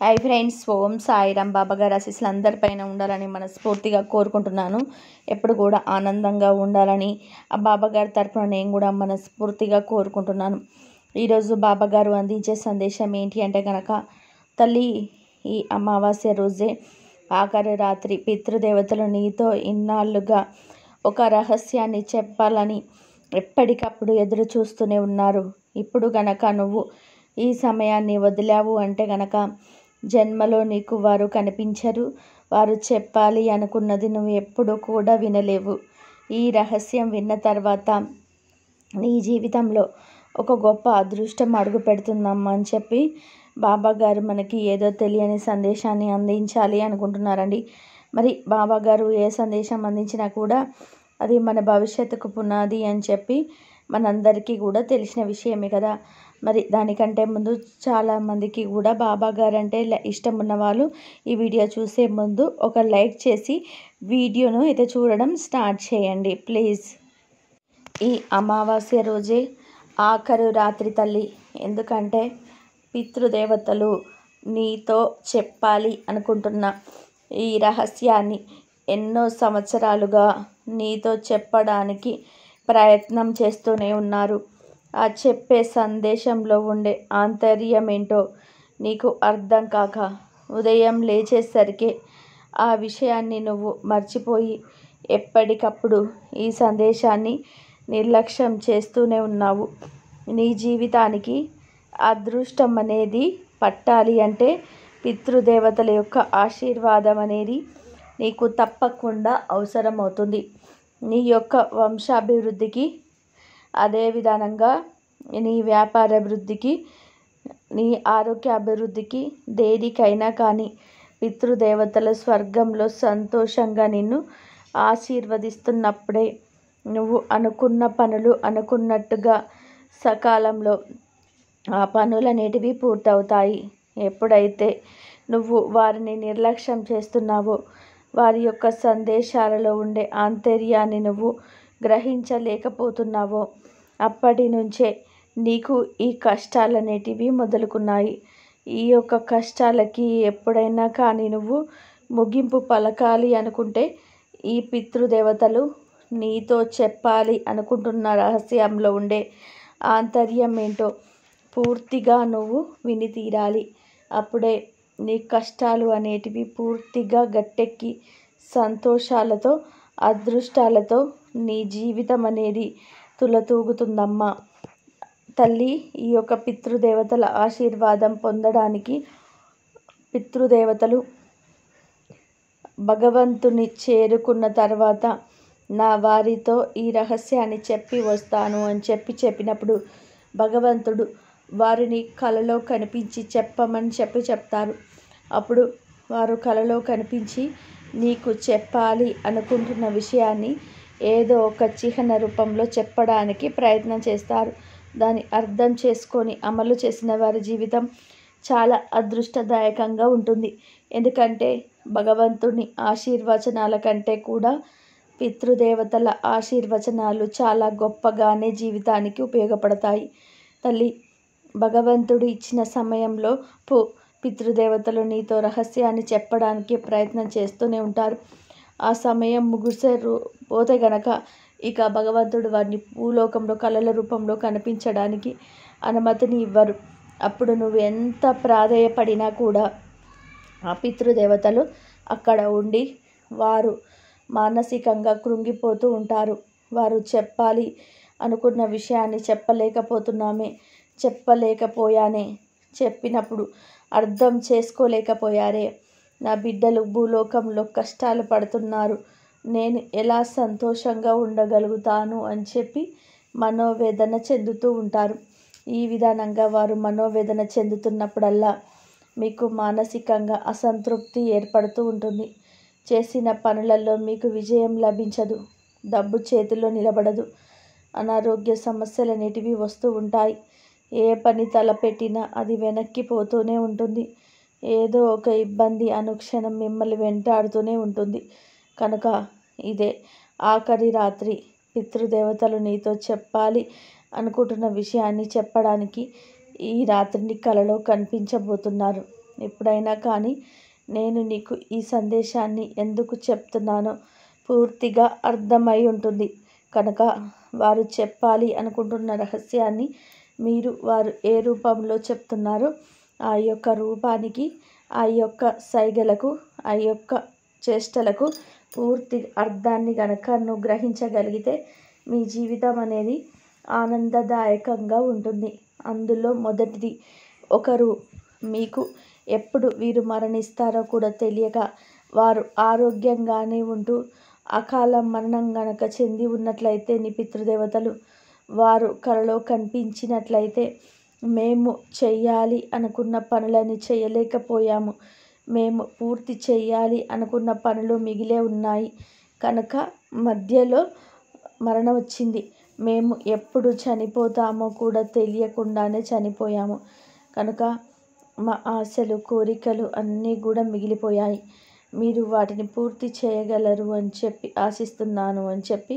Hi friends, ఓం సాయిరాం. బాబాగారి ఆశీస్సులు అందరిపైన ఉండాలని మనస్ఫూర్తిగా కోరుకుంటున్నాను. ఎప్పుడు కూడా ఆనందంగా ఉండాలని ఆ బాబాగారి తరపున నేను కూడా మనస్ఫూర్తిగా కోరుకుంటున్నాను. ఈరోజు బాబాగారు అందించే సందేశం ఏంటి అంటే కనుక, తల్లి, ఈ అమావాస్య రోజే ఆఖరి రాత్రి పితృదేవతలు నీతో ఇన్నాళ్ళుగా ఒక రహస్యాన్ని చెప్పాలని ఎప్పటికప్పుడు ఎదురు చూస్తూనే ఉన్నారు. ఇప్పుడు గనక నువ్వు ఈ సమయాన్ని వదిలావు అంటే గనక జన్మలో నీకు వారు కనిపించరు. వారు చెప్పాలి అనుకున్నది నువ్వు ఎప్పుడు కూడా వినలేవు. ఈ రహస్యం విన్న తర్వాత నీ జీవితంలో ఒక గొప్ప అదృష్టం అడుగు పెడుతుందమ్మా అని చెప్పి బాబాగారు మనకి ఏదో తెలియని సందేశాన్ని అందించాలి అనుకుంటున్నారండి. మరి బాబాగారు ఏ సందేశం అందించినా కూడా అది మన భవిష్యత్తుకు పునాది అని చెప్పి మనందరికీ కూడా తెలిసిన విషయమే కదా. మరి దానికంటే ముందు చాలామందికి కూడా బాబాగారు అంటే ఇష్టం ఉన్న వాళ్ళు ఈ వీడియో చూసే ముందు ఒక లైక్ చేసి వీడియోను అయితే చూడడం స్టార్ట్ చేయండి ప్లీజ్. ఈ అమావాస్య రోజే ఆఖరు రాత్రి తల్లి, ఎందుకంటే పితృదేవతలు నీతో చెప్పాలి అనుకుంటున్న ఈ రహస్యాన్ని ఎన్నో సంవత్సరాలుగా నీతో చెప్పడానికి ప్రయత్నం చేస్తూనే ఉన్నారు. ఆ చెప్పే సందేశంలో ఉండే ఆంతర్యం ఏంటో నీకు అర్థం కాక ఉదయం లేచేసరికి ఆ విషయాన్ని నువ్వు మర్చిపోయి ఎప్పటికప్పుడు ఈ సందేశాన్ని నిర్లక్ష్యం చేస్తూనే ఉన్నావు. నీ జీవితానికి అదృష్టం అనేది పట్టాలి అంటే పితృదేవతల యొక్క ఆశీర్వాదం అనేది నీకు తప్పకుండా అవసరమవుతుంది. నీ యొక్క వంశాభివృద్ధికి, అదే విధానంగా నీ వ్యాపార అభివృద్ధికి, నీ ఆరోగ్య అభివృద్ధికి, దేనికైనా కానీ పితృదేవతల స్వర్గంలో సంతోషంగా నిన్ను ఆశీర్వదిస్తున్నప్పుడే నువ్వు అనుకున్న పనులు అనుకున్నట్టుగా సకాలంలో ఆ పనులు అనేటివి పూర్తవుతాయి. ఎప్పుడైతే నువ్వు వారిని నిర్లక్ష్యం చేస్తున్నావో, వారి యొక్క సందేశాలలో ఉండే ఆంతర్యాన్ని నువ్వు గ్రహించలేకపోతున్నావో, అప్పటి నుంచే నీకు ఈ కష్టాలు అనేటివి మొదలుకున్నాయి. ఈ యొక్క కష్టాలకి ఎప్పుడైనా కానీ నువ్వు ముగింపు పలకాలి అనుకుంటే ఈ పితృదేవతలు నీతో చెప్పాలి అనుకుంటున్న రహస్యంలో ఉండే ఆంతర్యం ఏంటో పూర్తిగా నువ్వు విని తీరాలి. అప్పుడే నీ కష్టాలు అనేటివి పూర్తిగా గట్టెక్కి సంతోషాలతో, అదృష్టాలతో నీ జీవితం అనేది తులతూగుతుందమ్మా. తల్లి, ఈ యొక్క పితృదేవతల ఆశీర్వాదం పొందడానికి పితృదేవతలు భగవంతుని చేరుకున్న తర్వాత నా వారితో ఈ రహస్యాన్ని చెప్పి వస్తాను అని చెప్పినప్పుడు భగవంతుడు వారిని కలలో కనిపించి చెప్పమని చెప్తారు. అప్పుడు వారు కలలో కనిపించి నీకు చెప్పాలి అనుకుంటున్న విషయాన్ని ఏదో ఒక చిహ్న రూపంలో చెప్పడానికి ప్రయత్నం చేస్తారు. దాన్ని అర్థం చేసుకొని అమలు చేసిన వారి జీవితం చాలా అదృష్టదాయకంగా ఉంటుంది. ఎందుకంటే భగవంతుని ఆశీర్వచనాల కంటే కూడా పితృదేవతల ఆశీర్వచనాలు చాలా గొప్పగానే జీవితానికి ఉపయోగపడతాయి. తల్లి, భగవంతుడు ఇచ్చిన సమయంలో పితృదేవతలు నీతో రహస్యాన్ని చెప్పడానికి ప్రయత్నం చేస్తూనే ఉంటారు. ఆ సమయం పోతే గనక ఇక భగవంతుడు వారిని భూలోకంలో కళల రూపంలో కనిపించడానికి అనుమతిని ఇవ్వరు. అప్పుడు నువ్వు ఎంత ప్రాధేయపడినా కూడా ఆ పితృదేవతలు అక్కడ ఉండి వారు మానసికంగా కృంగిపోతూ ఉంటారు. వారు చెప్పాలి అనుకున్న విషయాన్ని చెప్పలేకపోయానే, చెప్పినప్పుడు అర్థం చేసుకోలేకపోయారే, నా బిడ్డలు భూలోకంలో కష్టాలు పడుతున్నారు, నేను ఎలా సంతోషంగా ఉండగలుగుతాను అని చెప్పి మనోవేదన చెందుతూ ఉంటారు. ఈ విధానంగా వారు మనోవేదన చెందుతున్నప్పుడల్లా మీకు మానసికంగా అసంతృప్తి ఏర్పడుతూ ఉంటుంది. చేసిన పనులలో మీకు విజయం లభించదు, డబ్బు చేతిలో నిలబడదు, అనారోగ్య సమస్యలు అనేటివి వస్తూ ఉంటాయి. ఏ పని తలపెట్టినా అది వెనక్కి పోతూనే ఉంటుంది. ఏదో ఒక ఇబ్బంది అనుక్షణం మిమ్మల్ని వెంటాడుతూనే ఉంటుంది. కనుక ఇదే ఆఖరి రాత్రి పితృదేవతలు నీతో చెప్పాలి అనుకుంటున్న విషయాన్ని చెప్పడానికి ఈ రాత్రిని కలలో కనిపించబోతున్నారు. ఎప్పుడైనా కానీ నేను నీకు ఈ సందేశాన్ని ఎందుకు చెప్తున్నానో పూర్తిగా అర్థమై ఉంటుంది కనుక వారు చెప్పాలి అనుకుంటున్న రహస్యాన్ని మీరు వారు ఏ రూపంలో చెప్తున్నారో ఆ యొక్క రూపానికి, ఆ యొక్క సైగలకు, ఆ యొక్క చేష్టలకు పూర్తి అర్థాన్ని గనక నువ్వు గ్రహించగలిగితే మీ జీవితం అనేది ఆనందదాయకంగా ఉంటుంది. అందులో మొదటిది, ఒకరు మీకు ఎప్పుడు వీరు మరణిస్తారో కూడా తెలియక వారు ఆరోగ్యంగానే ఉంటూ అకాల మరణం గనక చెంది ఉన్నట్లయితే నీ పితృదేవతలు వారు కలలో కనిపించినట్లయితే మేము చెయ్యాలి అనుకున్న పనులని చేయలేకపోయాము, మేము పూర్తి చేయాలి అనుకున్న పనులు మిగిలే ఉన్నాయి కనుక మధ్యలో మరణం వచ్చింది, మేము ఎప్పుడు చనిపోతామో కూడా తెలియకుండానే చనిపోయాము కనుక మా ఆశలు కోరికలు అన్నీ కూడా మిగిలిపోయాయి, మీరు వాటిని పూర్తి చేయగలరు అని చెప్పి ఆశిస్తున్నాను అని చెప్పి.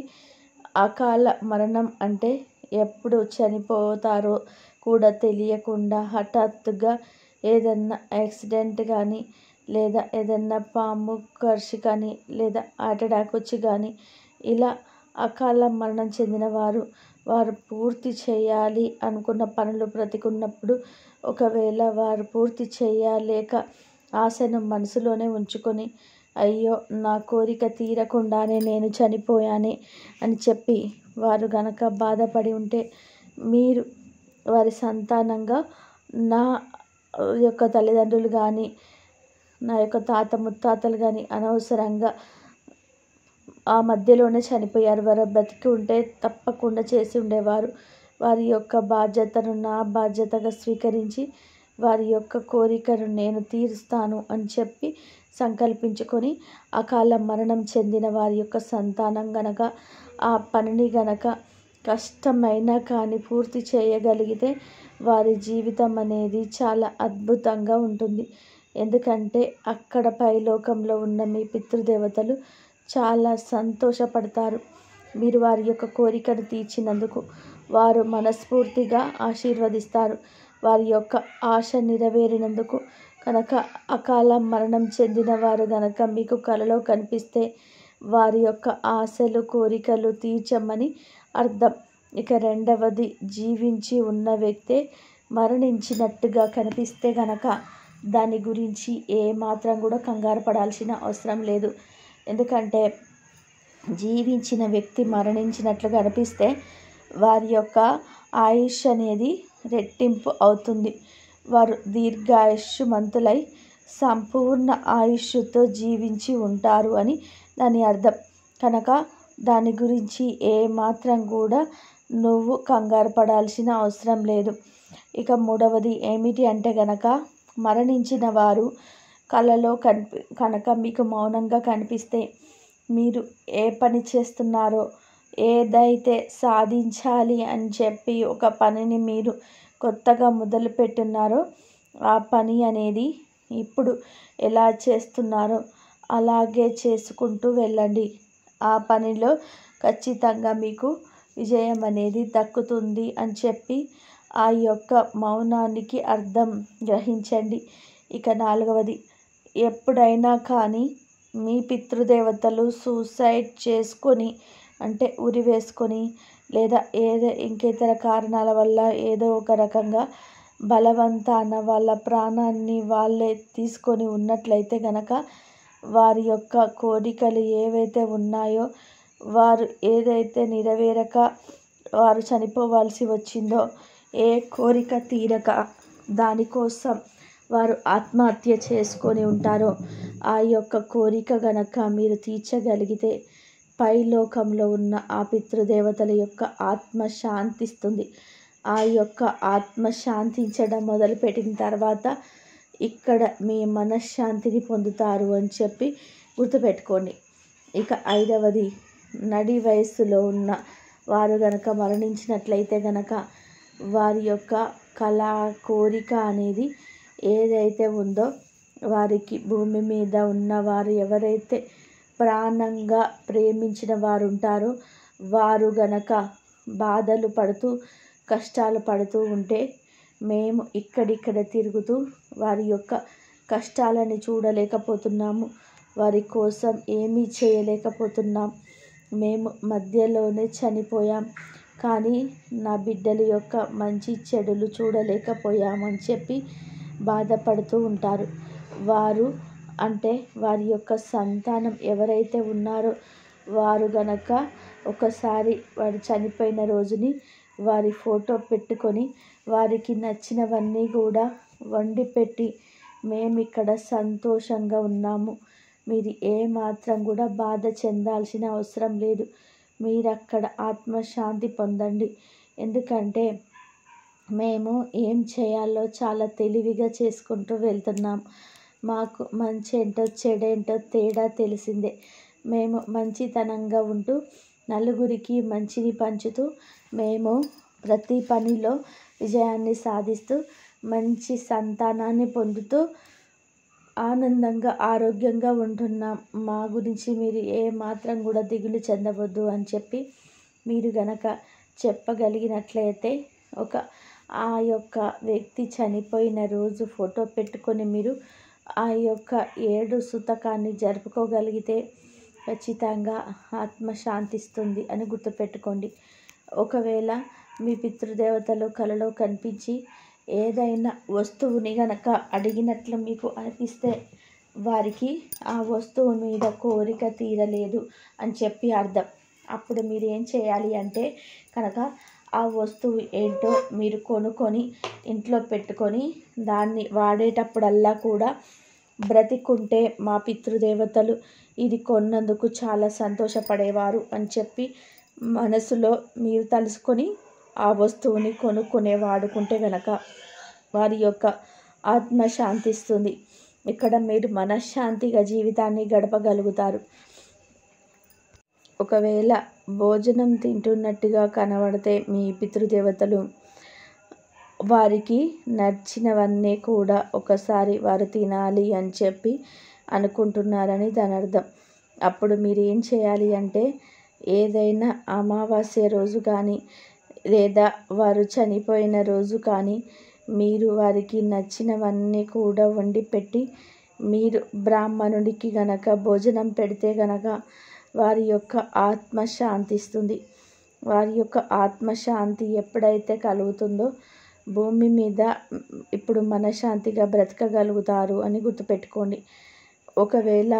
అకాల మరణం అంటే ఎప్పుడు చనిపోతారో కూడా తెలియకుండా హఠాత్తుగా ఏదన్నా యాక్సిడెంట్ కానీ, లేదా ఏదన్నా పాము కరిచి కానీ, లేదా హార్ట్ అటాక్ వచ్చి కానీ ఇలా అకాల మరణం చెందిన వారు పూర్తి చేయాలి అనుకున్న పనులు బ్రతికున్నప్పుడు ఒకవేళ వారు పూర్తి చేయలేక ఆశను మనసులోనే ఉంచుకొని అయ్యో నా కోరిక తీరకుండానే నేను చనిపోయానే అని చెప్పి వారు గనక బాధపడి ఉంటే మీరు వారి సంతానంగా నా యొక్క తల్లిదండ్రులు కానీ, నా యొక్క తాత ముత్తాతలు కానీ అనవసరంగా ఆ మధ్యలోనే చనిపోయారు, వారు బ్రతికి ఉంటే తప్పకుండా చేసి ఉండేవారు. వారి యొక్క బాధ్యతను నా బాధ్యతగా స్వీకరించి వారి యొక్క కోరికను నేను తీరుస్తాను అని చెప్పి సంకల్పించుకొని అకాల మరణం చెందిన వారి యొక్క సంతానం గనక ఆ పనిని గనక కష్టమైనా కానీ పూర్తి చేయగలిగితే వారి జీవితం అనేది చాలా అద్భుతంగా ఉంటుంది. ఎందుకంటే అక్కడ పైలోకంలో ఉన్న మీ పితృదేవతలు చాలా సంతోషపడతారు. మీరు వారి యొక్క కోరికను తీర్చినందుకు వారు మనస్ఫూర్తిగా ఆశీర్వదిస్తారు. వారి యొక్క ఆశ నెరవేరినందుకు కనుక అకాల మరణం చెందిన వారు గనక మీకు కలలో కనిపిస్తే వారి యొక్క ఆశలు కోరికలు తీర్చమని అర్థం. ఇక రెండవది, జీవించి ఉన్న వ్యక్తే మరణించినట్టుగా కనిపిస్తే గనక దాని గురించి ఏమాత్రం కూడా కంగారు పడాల్సిన అవసరం లేదు. ఎందుకంటే జీవించిన వ్యక్తి మరణించినట్లుగా అనిపిస్తే వారి యొక్క ఆయుష్ అనేది రెట్టింపు అవుతుంది. వారు దీర్ఘాయుష్మంతులై సంపూర్ణ ఆయుష్తో జీవించి ఉంటారు అని దాని అర్థం. కనుక దాని గురించి ఏమాత్రం కూడా నువ్వు కంగారు పడాల్సిన అవసరం లేదు. ఇక మూడవది ఏమిటి అంటే గనక మరణించిన వారు కలలో కనుక మీకు మౌనంగా కనిపిస్తే మీరు ఏ పని చేస్తున్నారో, ఏదైతే సాధించాలి అని చెప్పి ఒక పనిని మీరు కొత్తగా మొదలుపెట్టున్నారో ఆ పని అనేది ఇప్పుడు ఎలా చేస్తున్నారో అలాగే చేసుకుంటూ వెళ్ళండి. ఆ పనిలో ఖచ్చితంగా మీకు విజయం అనేది దక్కుతుంది అని చెప్పి ఆ యొక్క మౌనానికి అర్థం గ్రహించండి. ఇక నాలుగవది, ఎప్పుడైనా కానీ మీ పితృదేవతలు సూసైడ్ చేసుకొని అంటే ఉరి వేసుకొని లేదా ఇంకేతర కారణాల వల్ల ఏదో ఒక రకంగా బలవంతాన వాళ్ళ ప్రాణాన్ని వాళ్ళే తీసుకొని ఉన్నట్లయితే గనక వారి యొక్క కోరికలు ఏవైతే ఉన్నాయో, వారు ఏదైతే నెరవేరక వారు చనిపోవాల్సి వచ్చిందో, ఏ కోరిక తీరక దానికోసం వారు ఆత్మహత్య చేసుకొని ఉంటారో ఆ యొక్క కోరిక గనక మీరు తీర్చగలిగితే పైలోకంలో ఉన్న ఆ పితృదేవతల యొక్క ఆత్మ శాంతిస్తుంది. ఆ యొక్క ఆత్మ శాంతించడం మొదలుపెట్టిన తర్వాత ఇక్కడ మీ మనశ్శాంతిని పొందుతారు అని చెప్పి గుర్తుపెట్టుకోండి. ఇక ఐదవది, నడి వయస్సులో ఉన్న వారు గనక మరణించినట్లయితే గనక వారి యొక్క కళ కోరిక అనేది ఏదైతే ఉందో వారికి భూమి మీద ఉన్న వారు ఎవరైతే ప్రాణంగా ప్రేమించిన వారు ఉంటారో వారు గనక బాధలు పడుతూ కష్టాలు పడుతూ ఉంటే మేము ఇక్కడిక్కడ తిరుగుతూ వారి యొక్క కష్టాలని చూడలేకపోతున్నాము, వారి కోసం ఏమీ చేయలేకపోతున్నాం. మేము మధ్యలోనే చనిపోయాం, కానీ నా బిడ్డల యొక్క మంచి చెడులు చూడలేకపోయామని చెప్పి బాధపడుతూ ఉంటారు. వారు అంటే వారి యొక్క సంతానం ఎవరైతే ఉన్నారో వారు గనక ఒకసారి వారు చనిపోయిన రోజుని వారి ఫోటో పెట్టుకొని వారికి నచ్చినవన్నీ కూడా వండి పెట్టి మేము ఇక్కడ సంతోషంగా ఉన్నాము, మీరు ఏమాత్రం కూడా బాధ చెందాల్సిన అవసరం లేదు, మీరు అక్కడ ఆత్మశాంతి పొందండి. ఎందుకంటే మేము ఏం చేయాలో చాలా తెలివిగా చేసుకుంటూ వెళ్తున్నాం. మాకు మంచి ఏంటో చెడేంటో తేడా తెలిసిందే. మేము మంచితనంగా ఉంటూ నలుగురికి మంచిని పంచుతూ మేము ప్రతి పనిలో విజయాన్ని సాధిస్తూ మంచి సంతానాన్ని పొందుతూ ఆనందంగా ఆరోగ్యంగా ఉంటున్నాం. మా గురించి మీరు ఏమాత్రం కూడా దిగులు చెందవద్దు అని చెప్పి మీరు గనక చెప్పగలిగినట్లయితే ఆ యొక్క వ్యక్తి చనిపోయిన రోజు ఫోటో పెట్టుకొని మీరు ఆ యొక్క 7 సూతకాన్ని జరుపుకోగలిగితే ఖచ్చితంగా ఆత్మ శాంతిస్తుంది అని గుర్తుపెట్టుకోండి. ఒకవేళ మీ పితృదేవతలు కలలో కనిపించి ఏదైనా వస్తువుని గనక అడిగినట్లు మీకు అనిపిస్తే వారికి ఆ వస్తువు మీద కోరిక తీరలేదు అని చెప్పి అర్థం. అప్పుడు మీరు ఏం చేయాలి అంటే కనుక ఆ వస్తువు ఏంటో మీరు కొనుక్కొని ఇంట్లో పెట్టుకొని దాన్ని వాడేటప్పుడల్లా కూడా బ్రతికుంటే మా పితృదేవతలు ఇది కొన్నందుకు చాలా సంతోషపడేవారు అని చెప్పి మనసులో మీరు తలుసుకొని ఆ వస్తువుని కొనుక్కొని వాడుకుంటే గనక వారి యొక్క ఆత్మ శాంతిస్తుంది. ఇక్కడ మీరు మనశ్శాంతిగా జీవితాన్ని గడపగలుగుతారు. ఒకవేళ భోజనం తింటున్నట్టుగా కనబడితే మీ పితృదేవతలు వారికి నచ్చినవన్నీ కూడా ఒకసారి వారు తినాలి అని చెప్పి అనుకుంటున్నారని దాని అర్థం. అప్పుడు మీరు ఏం చేయాలి అంటే ఏదైనా అమావాస్య రోజు కానీ లేదా వారు చనిపోయిన రోజు కానీ మీరు వారికి నచ్చినవన్నీ కూడా వండి పెట్టి మీరు బ్రాహ్మణుడికి గనక భోజనం పెడితే గనక వారి యొక్క ఆత్మ శాంతిస్తుంది. వారి యొక్క ఆత్మశాంతి ఎప్పుడైతే కలుగుతుందో భూమి మీద ఇప్పుడు మనశ్శాంతిగా బ్రతకగలుగుతారు అని గుర్తుపెట్టుకోండి. ఒకవేళ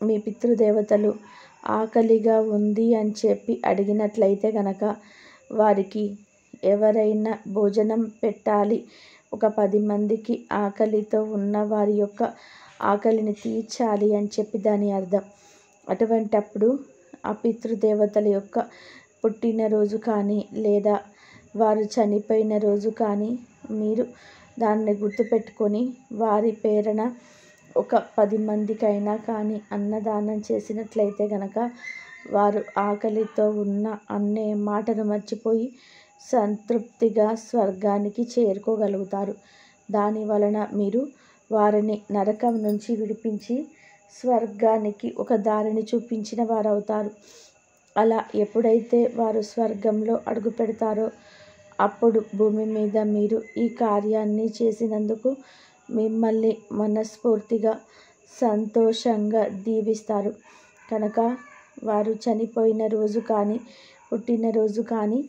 మీ పితృదేవతలు ఆకలిగా ఉంది అని చెప్పి అడిగినట్లయితే కనుక వారికి ఎవరైనా భోజనం పెట్టాలి, ఒక 10 మందికి ఆకలితో ఉన్న వారి యొక్క ఆకలిని తీర్చాలి అని చెప్పి దాని అర్థం. అటువంటప్పుడు ఆ పితృదేవతల యొక్క పుట్టినరోజు కానీ లేదా వారు చనిపోయిన రోజు కానీ మీరు దాన్ని గుర్తుపెట్టుకొని వారి పేరున ఒక 10 మందికైనా కానీ అన్నదానం చేసినట్లయితే కనుక వారు ఆకలితో ఉన్న అనే మాటను మర్చిపోయి సంతృప్తిగా స్వర్గానికి చేరుకోగలుగుతారు. దాని వలన మీరు వారిని నరకం నుంచి విడిపించి స్వర్గానికి ఒక దారిని చూపించిన వారు అవుతారు. అలా ఎప్పుడైతే వారు స్వర్గంలో అడుగు పెడతారో అప్పుడు భూమి మీద మీరు ఈ కార్యాన్ని చేసినందుకు మిమ్మల్ని మనస్ఫూర్తిగా సంతోషంగా దీవిస్తారు. కనుక వారు చనిపోయిన రోజు కానీ పుట్టినరోజు కానీ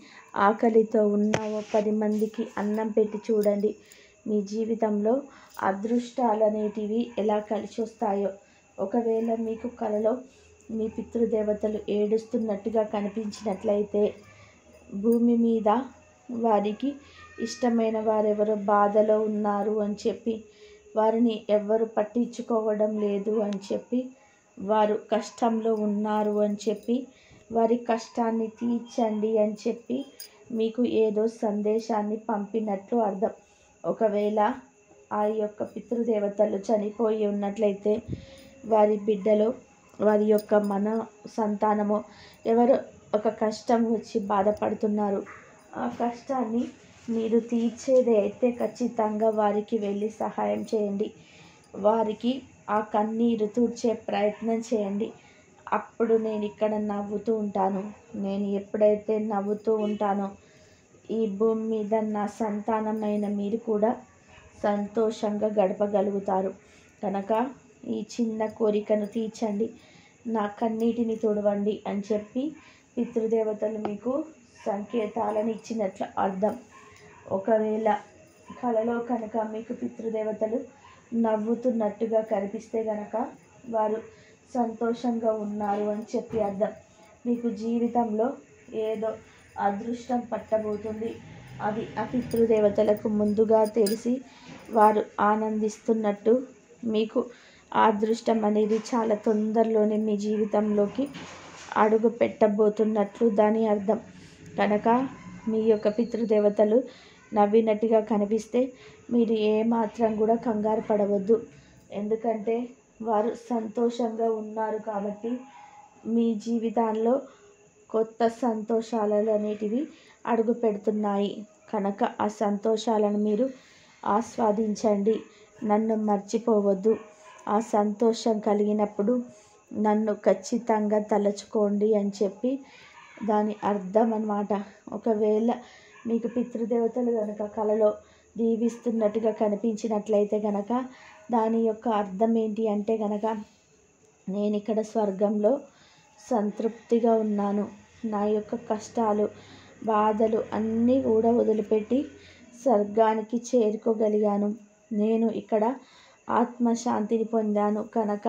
ఆకలితో ఉన్న 10 మందికి అన్నం పెట్టి చూడండి. మీ జీవితంలో అదృష్టాలు అనేటివి ఎలా కలిసి వస్తాయో. ఒకవేళ మీకు కలలో మీ పితృదేవతలు ఏడుస్తున్నట్టుగా కనిపించినట్లయితే భూమి మీద వారికి ఇష్టమైన వారెవరో బాధలో ఉన్నారు అని చెప్పి వారిని ఎవ్వరు పట్టించుకోవడం లేదు అని చెప్పి వారు కష్టంలో ఉన్నారు అని చెప్పి వారి కష్టాన్ని తీర్చండి అని చెప్పి మీకు ఏదో సందేశాన్ని పంపినట్లు అర్థం. ఒకవేళ ఆ యొక్క పితృదేవతలు చనిపోయి ఉన్నట్లయితే వారి బిడ్డలో వారి యొక్క మన సంతానమో ఎవరో ఒక కష్టం వచ్చి బాధపడుతున్నారు. ఆ కష్టాన్ని మీరు తీర్చేది అయితే ఖచ్చితంగా వారికి వెళ్ళి సహాయం చేయండి. వారికి ఆ కన్నీరు తుడిచే ప్రయత్నం చేయండి. అప్పుడు నేను ఇక్కడ నవ్వుతూ ఉంటాను. నేను ఎప్పుడైతే నవ్వుతూ ఉంటానో ఈ భూమి మీద నా సంతానమైన మీరు కూడా సంతోషంగా గడపగలుగుతారు. కనుక ఈ చిన్న కోరికను తీర్చండి, నా కన్నీటిని తుడవండి అని చెప్పి పితృదేవతలు మీకు సంకేతాలను ఇచ్చినట్లు అర్థం. ఒకవేళ కలలో కనుక మీకు పితృదేవతలు నవ్వుతున్నట్టుగా కనిపిస్తే గనక వారు సంతోషంగా ఉన్నారు అని చెప్పి అర్థం. మీకు జీవితంలో ఏదో అదృష్టం పట్టబోతుంది. అది ఆ పితృదేవతలకు ముందుగా తెలిసి వారు ఆనందిస్తున్నట్టు, మీకు ఆ అదృష్టం అనేది చాలా తొందరలోనే మీ జీవితంలోకి అడుగు పెట్టబోతున్నట్లు దాని అర్థం. కనుక మీ యొక్క పితృదేవతలు నవ్వినట్టుగా కనిపిస్తే మీరు ఏమాత్రం కూడా కంగారు పడవద్దు. ఎందుకంటే వారు సంతోషంగా ఉన్నారు కాబట్టి మీ జీవితాల్లో కొత్త సంతోషాలు అనేటివి అడుగు పెడుతున్నాయి. కనుక ఆ సంతోషాలను మీరు ఆస్వాదించండి, నన్ను మర్చిపోవద్దు. ఆ సంతోషం కలిగినప్పుడు నన్ను ఖచ్చితంగా తలుచుకోండి అని చెప్పి దాని అర్థం అన్నమాట. ఒకవేళ మీకు పితృదేవతలు కనుక కలలో దీవిస్తున్నట్టుగా కనిపించినట్లయితే కనుక దాని యొక్క అర్థం ఏంటి అంటే కనుక, నేను ఇక్కడ స్వర్గంలో సంతృప్తిగా ఉన్నాను, నా యొక్క కష్టాలు బాధలు అన్నీ కూడా వదిలిపెట్టి స్వర్గానికి చేరుకోగలిగాను, నేను ఇక్కడ ఆత్మశాంతిని పొందాను. కనుక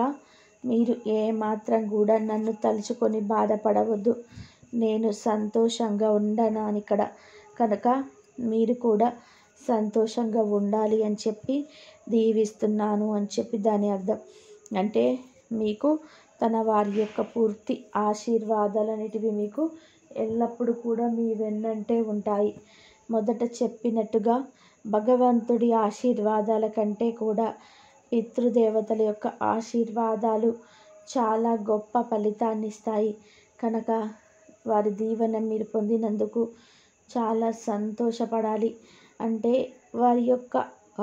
మీరు ఏమాత్రం కూడా నన్ను తలుచుకొని బాధపడవద్దు, నేను సంతోషంగా ఉండనాను ఇక్కడ. కనుక మీరు కూడా సంతోషంగా ఉండాలి అని చెప్పి దీవిస్తున్నాను అని చెప్పి దాని అర్థం. అంటే మీకు తన వారి యొక్క పూర్తి ఆశీర్వాదాలు అనేటివి మీకు ఎల్లప్పుడూ కూడా మీ వెన్నంటే ఉంటాయి. మొదట చెప్పినట్టుగా భగవంతుడి ఆశీర్వాదాల కంటే కూడా పితృదేవతల యొక్క ఆశీర్వాదాలు చాలా గొప్ప ఫలితాన్ని ఇస్తాయి. కనుక వారి దీవెన మీరు పొందినందుకు చాలా సంతోషపడాలి. అంటే వారి యొక్క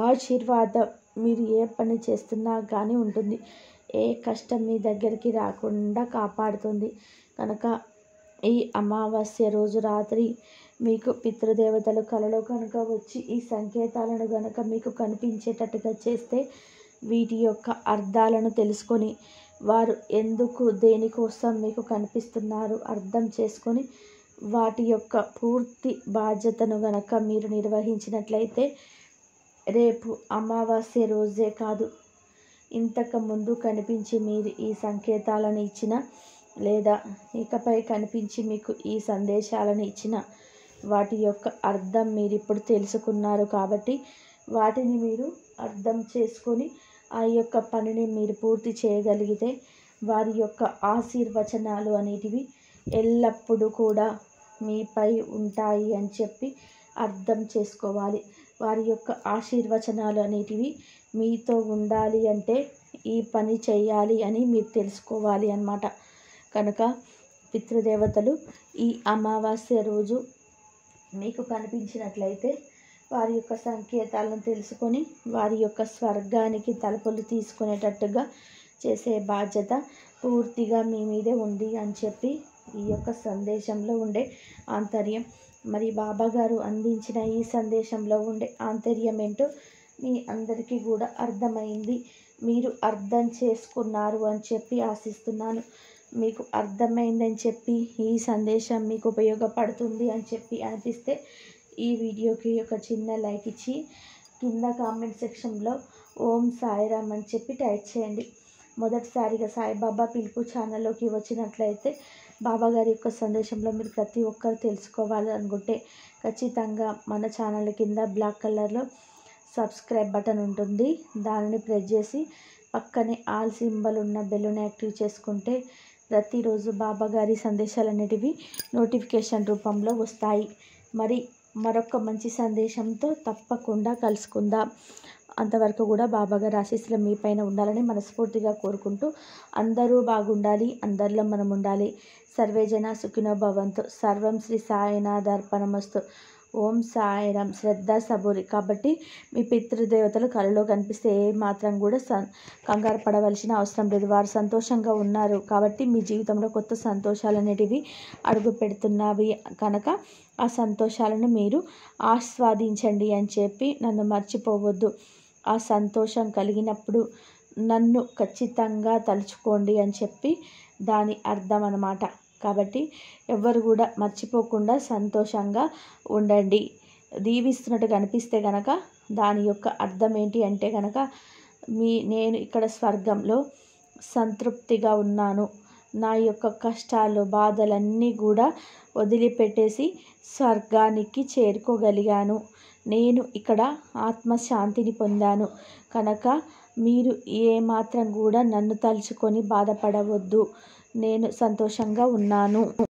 ఆశీర్వాదం మీరు ఏ పని చేస్తున్నా కానీ ఉంటుంది, ఏ కష్టం మీ దగ్గరికి రాకుండా కాపాడుతుంది. కనుక ఈ అమావాస్య రోజు రాత్రి మీకు పితృదేవతలు కలలో కనుక వచ్చి ఈ సంకేతాలను కనుక మీకు కనిపించేటట్టుగా చేస్తే వీటి యొక్క అర్థాలను తెలుసుకొని వారు ఎందుకు దేనికోసం మీకు కనిపిస్తున్నారు అర్థం చేసుకొని వాటి యొక్క పూర్తి బాధ్యతను గనక మీరు నిర్వహించినట్లయితే రేపు అమావాస్య రోజే కాదు, ఇంతకు ముందు కనిపించి మీరు ఈ సంకేతాలను ఇచ్చిన లేదా ఇకపై కనిపించి మీకు ఈ సందేశాలను ఇచ్చిన వాటి యొక్క అర్థం మీరు ఇప్పుడు తెలుసుకున్నారు. కాబట్టి వాటిని మీరు అర్థం చేసుకొని ఆ యొక్క పనిని మీరు పూర్తి చేయగలిగితే వారి యొక్క ఆశీర్వచనాలు అనేటివి ఎల్లప్పుడూ కూడా మీపై ఉంటాయి అని చెప్పి అర్థం చేసుకోవాలి. వారి యొక్క ఆశీర్వచనాలు అనేటివి మీతో ఉండాలి అంటే ఈ పని చేయాలి అని మీరు తెలుసుకోవాలి అన్నమాట. కనుక పితృదేవతలు ఈ అమావాస్య రోజు మీకు కనిపించినట్లయితే వారి యొక్క సంకేతాలను తెలుసుకొని వారి యొక్క స్వర్గానికి తలుపులు తీసుకునేటట్టుగా చేసే బాధ్యత పూర్తిగా మీ మీదే ఉంది అని చెప్పి ఈ యొక్క సందేశంలో ఉండే ఆంతర్యం. మరి బాబాగారు అందించిన ఈ సందేశంలో ఉండే ఆంతర్యం ఏంటో మీ అందరికీ కూడా అర్థమైంది, మీరు అర్థం చేసుకున్నారు అని చెప్పి ఆశిస్తున్నాను. మీకు అర్థమైందని చెప్పి ఈ సందేశం మీకు ఉపయోగపడుతుంది అని చెప్పి అనిపిస్తే ఈ వీడియోకి ఒక చిన్న లైక్ ఇచ్చి కింద కామెంట్ సెక్షన్లో ఓం సాయిరామ్ అని చెప్పి టైప్ చేయండి. మొదటిసారిగా సాయిబాబా పిలుపు ఛానల్లోకి వచ్చినట్లయితే బాబాగారి యొక్క సందేశంలో మీరు ప్రతి ఒక్కరు తెలుసుకోవాలి అనుకుంటే ఖచ్చితంగా మన ఛానల్ కింద బ్లాక్ కలర్లో సబ్స్క్రైబ్ బటన్ ఉంటుంది, దానిని ప్రెస్ చేసి పక్కనే ఆల్ సింబల్ ఉన్న బెల్లుని యాక్టివ్ చేసుకుంటే ప్రతిరోజు బాబాగారి సందేశాలు అనేటివి నోటిఫికేషన్ రూపంలో వస్తాయి. మరి మరొక మంచి సందేశంతో తప్పకుండా కలుసుకుందాం. అంతవరకు కూడా బాబాగారి ఆశీస్సులు మీ పైన ఉండాలని మనస్ఫూర్తిగా కోరుకుంటూ అందరూ బాగుండాలి, అందరిలో మనం ఉండాలి. సర్వేజన సుఖినో భవంతు. సర్వం శ్రీ సాయినాథార్పణమస్తు. ఓం సాయిరామ్. శ్రద్ధ సబూరి. కాబట్టి మీ పితృదేవతలు కలలో కనిపిస్తే ఏ మాత్రం కూడా కంగారు పడవలసిన అవసరం లేదు, వారు సంతోషంగా ఉన్నారు కాబట్టి మీ జీవితంలో కొత్త సంతోషాలు అనేటివి అడుగు పెడుతున్నవి కనుక ఆ సంతోషాలను మీరు ఆస్వాదించండి అని చెప్పి నన్ను మర్చిపోవద్దు. ఆ సంతోషం కలిగినప్పుడు నన్ను ఖచ్చితంగా తలుచుకోండి అని చెప్పి దాని అర్థం అన్నమాట. కాబట్టి ఎవ్వరు కూడా మర్చిపోకుండా సంతోషంగా ఉండండి. దీవిస్తున్నట్టు కనిపిస్తే గనక దాని యొక్క అర్థం ఏంటి అంటే గనక నేను ఇక్కడ స్వర్గంలో సంతృప్తిగా ఉన్నాను. నా యొక్క కష్టాలు బాధలన్నీ కూడా వదిలిపెట్టేసి స్వర్గానికి చేరుకోగలిగాను. నేను ఇక్కడ ఆత్మశాంతిని పొందాను. కనుక మీరు ఏమాత్రం కూడా నన్ను తలుచుకొని బాధపడవద్దు. నేను సంతోషంగా ఉన్నాను.